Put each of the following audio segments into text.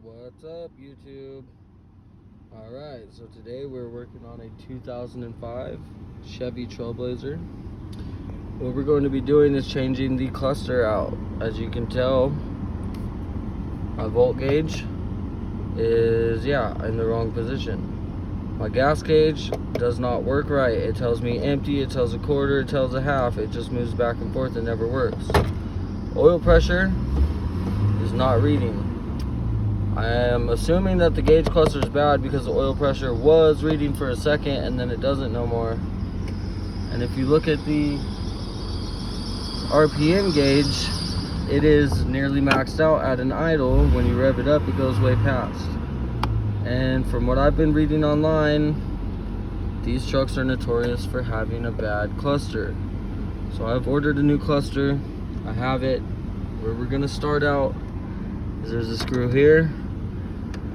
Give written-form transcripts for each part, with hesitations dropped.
What's up, YouTube? Alright, so today we're working on a 2005 Chevy Trailblazer. What we're going to be doing is changing the cluster out. As you can tell, my volt gauge is, in the wrong position. My gas gauge does not work right. It tells me empty, it tells a quarter, it tells a half. It just moves back and forth and never works. Oil pressure is not reading. I am assuming that the gauge cluster is bad because the oil pressure was reading for a second and then it doesn't no more. And if you look at the RPM gauge, it is nearly maxed out at an idle. When you rev it up, it goes way past. And from what I've been reading online, these trucks are notorious for having a bad cluster. So I've ordered a new cluster. I have it. Where we're gonna start out is there's a screw here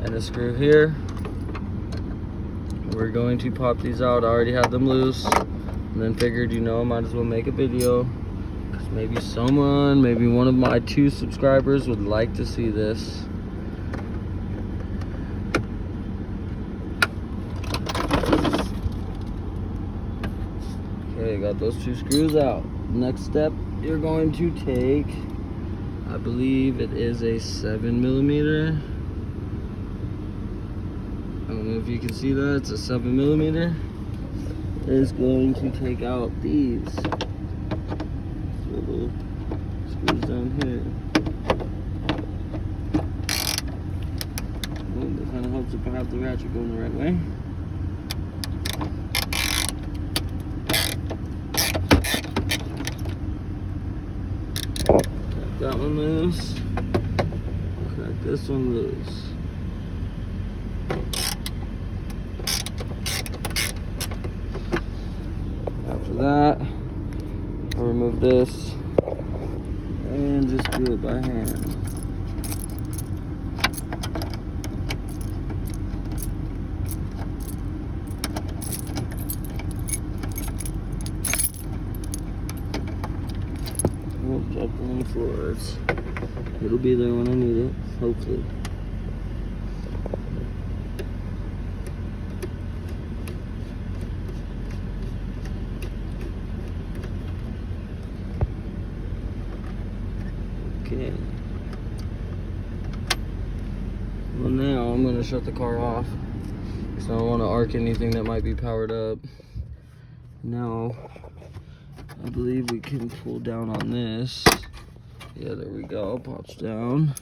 and a screw here. We're going to pop these out. I already had them loose and then figured, I might as well make a video because maybe maybe one of my 2 subscribers would like to see this. Okay, got those 2 screws out. Next step, you're going to take, I believe it is a 7mm. I don't know if you can see that, it's a 7mm. It's going to take out these little screws down here. Well, that kind of helps if I have the ratchet going the right way. That one loose. Crack this one loose. After that, I'll remove this and just do it by hand. Drop it on the floor. It'll be there when I need it, hopefully. Okay. Well, now I'm going to shut the car off because I don't want to arc anything that might be powered up. Now, I believe we can pull down on this. Yeah, there we go. Pops down.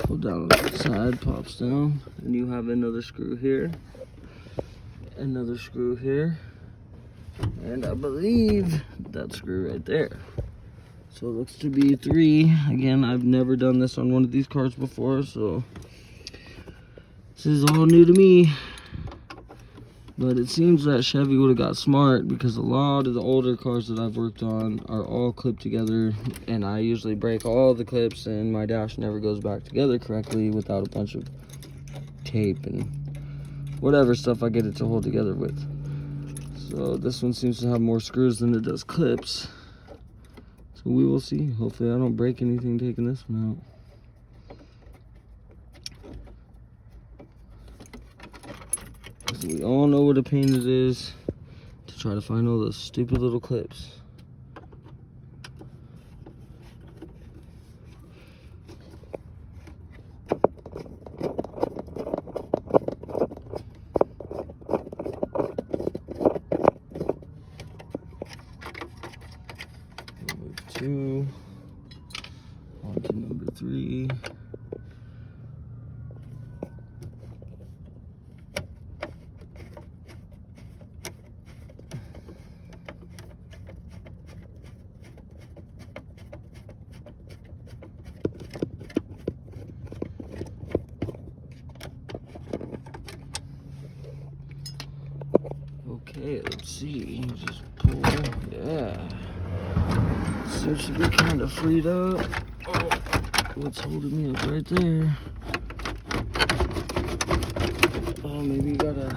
Pull down on the side, pops down. And you have another screw here. Another screw here. And I believe that screw right there. So it looks to be 3. Again, I've never done this on one of these cars before, so this is all new to me. But it seems that Chevy would have got smart because a lot of the older cars that I've worked on are all clipped together, and I usually break all the clips and my dash never goes back together correctly without a bunch of tape and whatever stuff I get it to hold together with. So this one seems to have more screws than it does clips. So we will see. Hopefully I don't break anything taking this one out. We all know what a pain it is to try to find all those stupid little clips. Number 2, on to number 3. Okay, let's see. Just pull. Yeah. Seems to be kind of freed up. Oh, what's holding me up right there? Oh, maybe you gotta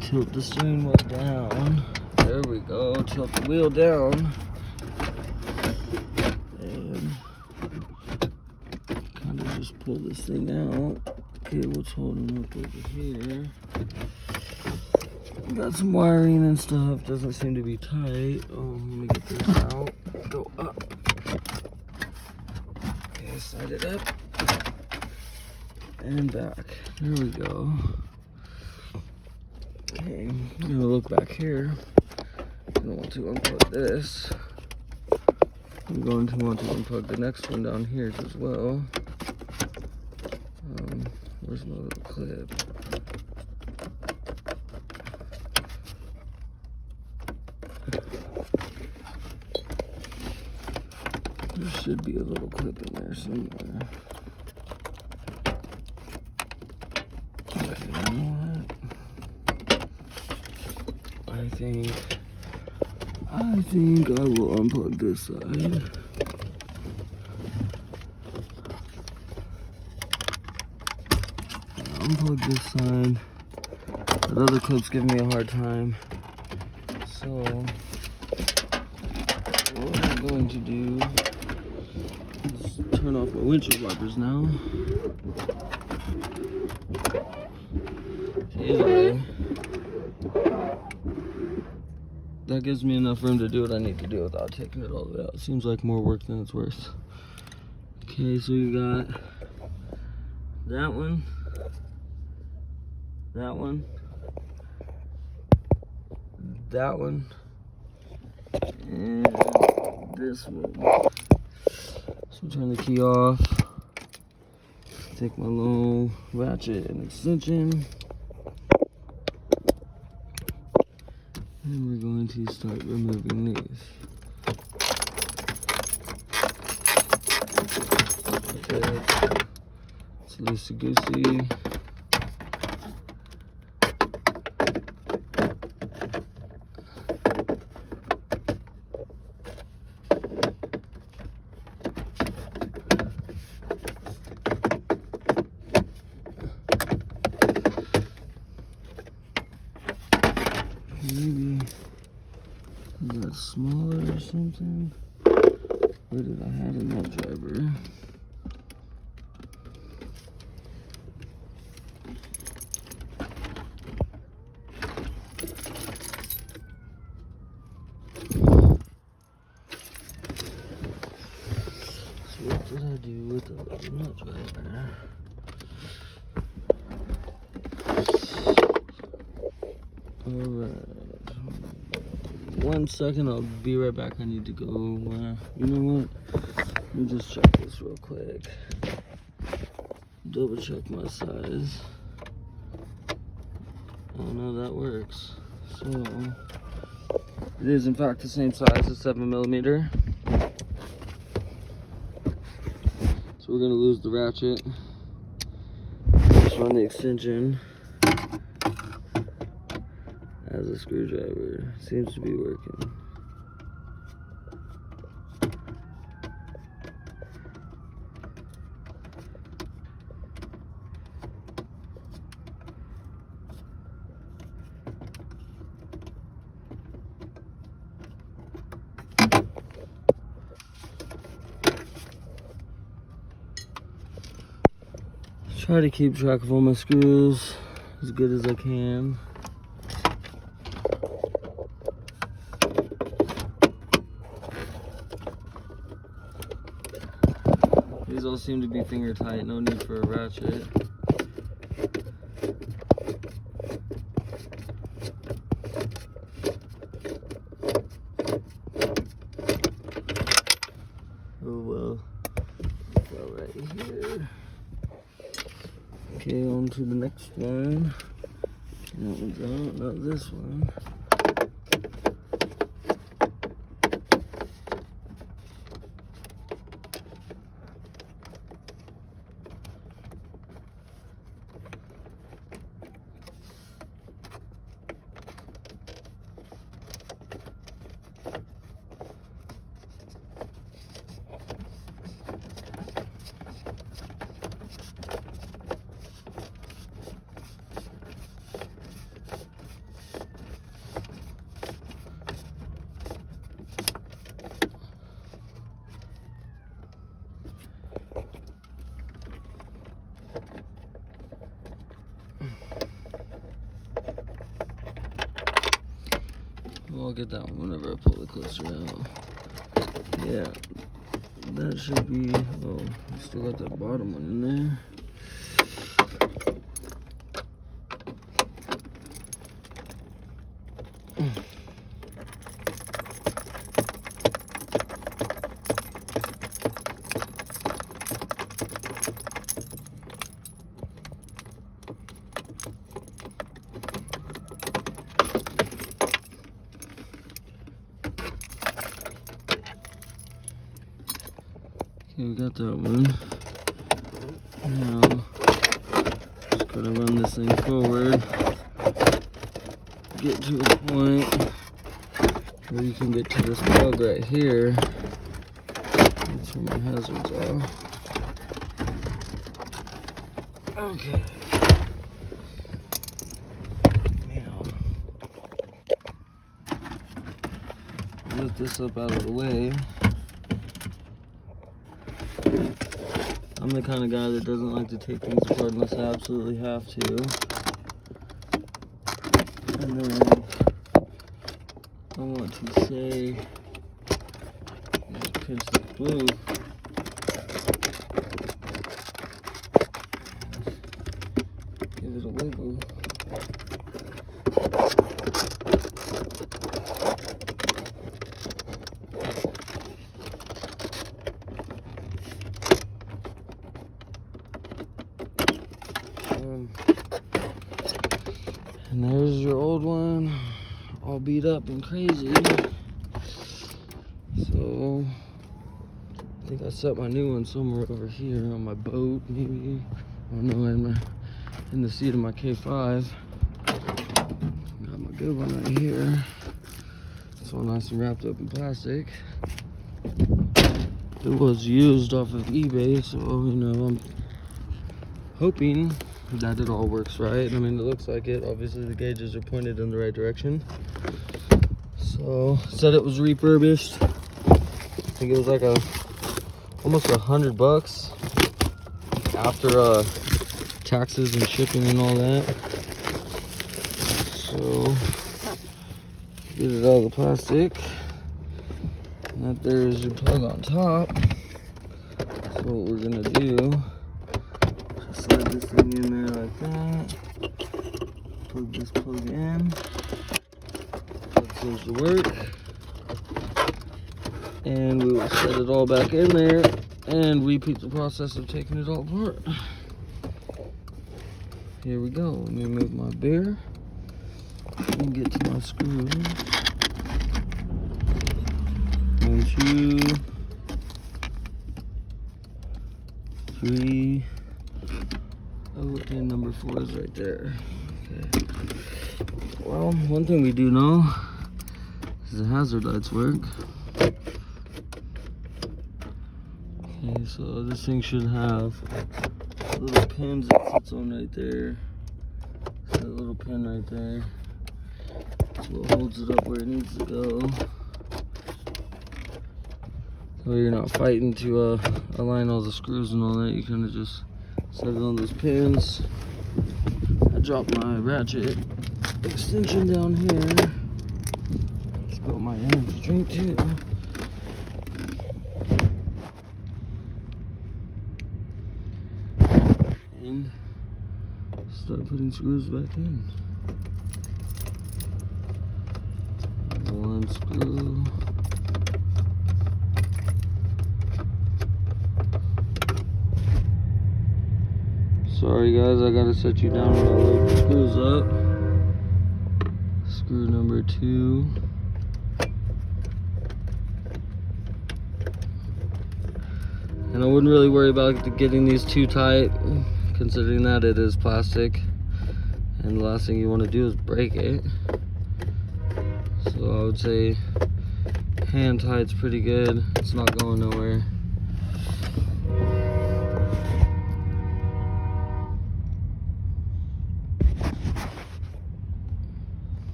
tilt the steering wheel down. There we go. Tilt the wheel down. And kind of just pull this thing out. Okay, what's holding up over here? Got some wiring and stuff. Doesn't seem to be tight. Oh, let me get this out. Go up. Okay, slide it up. And back. There we go. Okay, I'm gonna look back here. I don't want to unplug this. I'm going to want to unplug the next one down here as well. Where's my little clip? There should be a little clip in there somewhere. You know what? I think I will unplug this side. Unplug this side. That other clip's giving me a hard time. So what I'm going to do is turn off my windshield wipers now. Anyway, that gives me enough room to do what I need to do without taking it all the way out. Seems like more work than it's worth. Okay, so you got that one, that one, that one, and this one. So I'm turn the key off, take my long ratchet and extension, and we're going to start removing these. Okay, it's loosey-goosey. Maybe that's smaller or something. Where did I have in that driver? So what did I do with the nut driver? Alright. 1 second, I'll be right back. I need to go. You know what? Let me just check this real quick. Double check my size. Oh no, that works. So it is in fact the same size as 7mm. So we're gonna lose the ratchet. Just run the extension as a screwdriver. Seems to be working. Try to keep track of all my screws as good as I can. These all seem to be finger tight, no need for a ratchet. Oh well, go right here. Okay, on to the next one. That one's out, not this one. I'll get that one whenever I pull it closer out. Yeah, that should be, oh, we still got that bottom one in there. Okay, we got that one. Now, just gotta run this thing forward. Get to a point where you can get to this plug right here. That's where my hazards are. Okay. Now, lift this up out of the way. I'm the kind of guy that doesn't like to take things apart unless I absolutely have to. And then I want to say, just pinch the glue. Give it a wiggle. And there's your old one, all beat up and crazy. So, I think I set my new one somewhere over here on my boat, maybe. I don't know, in the seat of my K5. Got my good one right here. It's all nice and wrapped up in plastic. It was used off of eBay, so, you know, I'm hoping that it all works right. I mean, it looks like it. Obviously, the gauges are pointed in the right direction. So, said it was refurbished. I think it was like almost $100 after taxes and shipping and all that. So, get it out of the plastic. And that there is your plug on top. So what we're gonna do, slide this thing in there like that. Plug this plug in. That seems to work. And we will set it all back in there and repeat the process of taking it all apart. Here we go. Let me move my bear and get to my screw. 1, 2, 3. Oh, and number 4 is right there. Okay. Well, one thing we do know is the hazard lights work. Okay, so this thing should have little pins it sits on right there. That little pin right there. That's what holds it up where it needs to go. So you're not fighting to align all the screws and all that. You kind of just set it on those pins. I dropped my ratchet extension down here. Spilled my energy drink too. And start putting screws back in. One screw. Sorry guys, I gotta set you down when I load the screws up. Screw number 2. And I wouldn't really worry about getting these too tight, considering that it is plastic. And the last thing you want to do is break it. So I would say hand tight's pretty good. It's not going nowhere.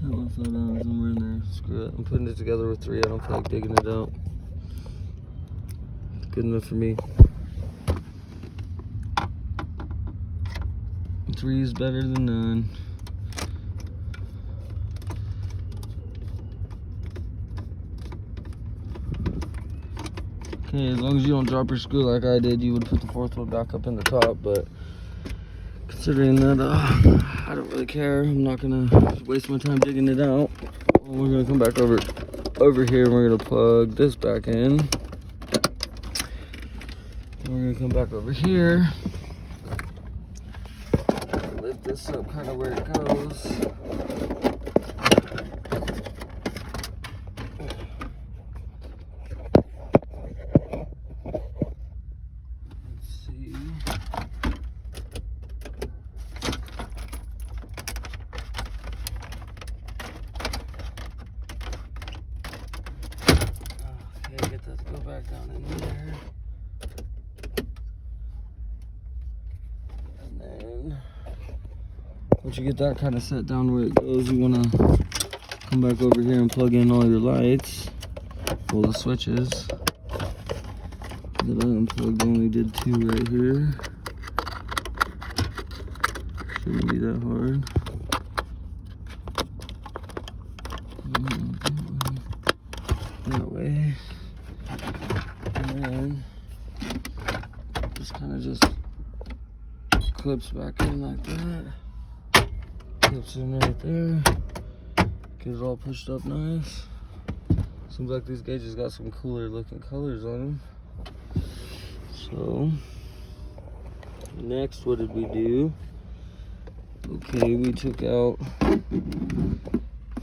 That one fell down somewhere in there. Screw it. I'm putting it together with 3. I don't feel like digging it out. Good enough for me. 3 is better than none. Okay, as long as you don't drop your screw like I did, you would put the 4th one back up in the top, but considering that I don't really care, I'm not gonna waste my time digging it out. We're gonna come back over here and we're gonna plug this back in. We're gonna come back over here, lift this up kind of where it goes. Get that to go back down in there. And then once you get that kind of set down where it goes, you want to come back over here and plug in all your lights. Well, the switches. That I unplugged, only did 2 right here. Shouldn't be that hard. That way. And then just kind of just clips back in like that. Clips in right there. Get it all pushed up nice. Seems like these gauges got some cooler looking colors on them. So next, what did we do? Okay, we took out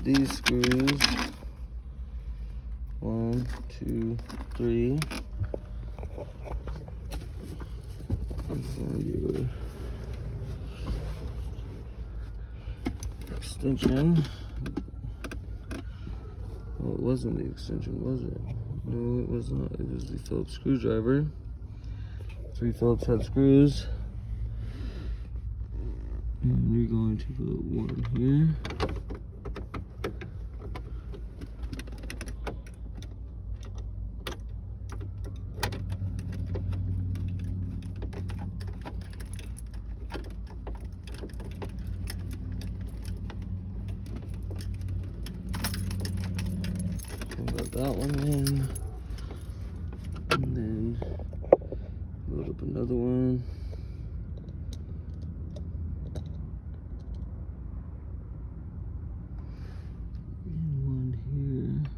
these screws. 1, 2, 3. Extension. Well, it wasn't the extension, was it? No, it was not. It was the Phillips screwdriver. 3 Phillips head screws. And you're going to put 1 here. Put that one in, and then load up another one. And 1 here.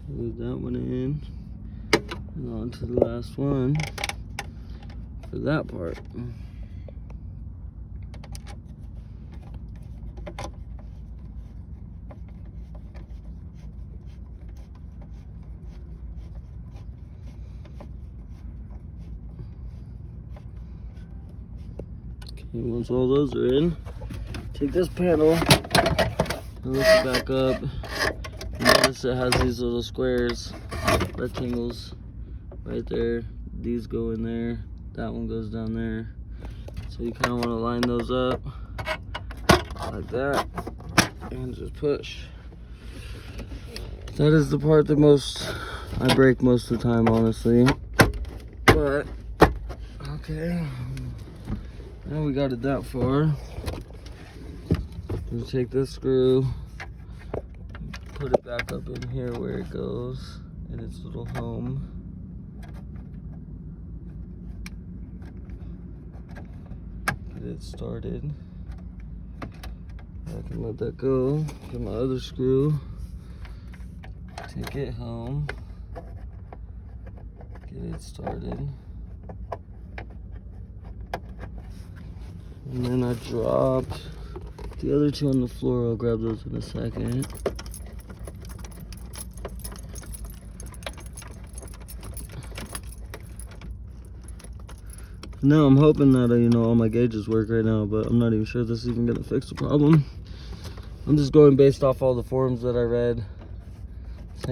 Move that one in, and on to the last one for that part. Okay, once all those are in, take this panel and lift it back up. Notice it has these little squares, rectangles right there. These go in there, that one goes down there. So you kind of want to line those up like that and just push. That is the part that I break most of the time, honestly. But okay, now we got it that far. We'll take this screw, put it back up in here where it goes in its little home. Get it started. I can let that go. Get my other screw. Take it home. Get it started. And then I dropped the other 2 on the floor. I'll grab those in a second. Now I'm hoping that all my gauges work right now, but I'm not even sure this is even gonna fix the problem. I'm just going based off all the forums that I read.